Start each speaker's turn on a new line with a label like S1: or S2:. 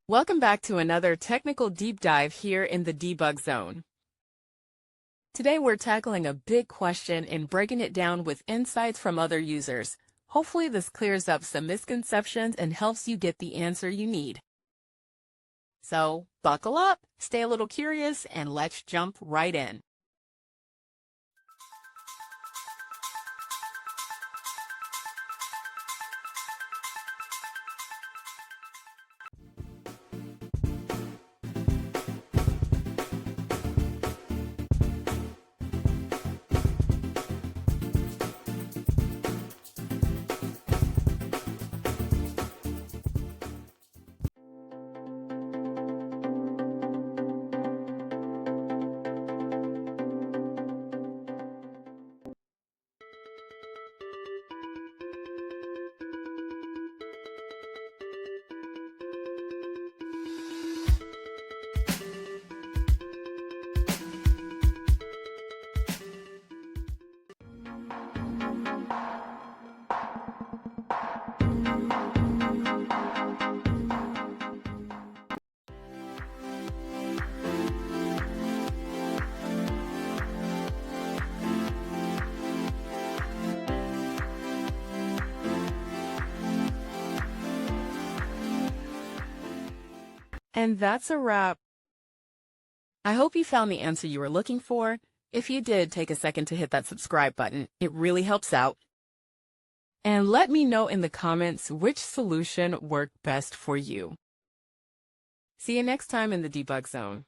S1: Welcome back to another technical deep dive here in the debug zone. Today we're tackling a big question and breaking it down with insights from other users. Hopefully this clears up some misconceptions and helps you get the answer you need. So buckle up, stay a little curious, and let's jump right in. And that's a wrap. I hope you found the answer you were looking for. If you did, take a second to hit that subscribe button. It really helps out. And let me know in the comments which solution worked best for you. See you next time in the debug zone.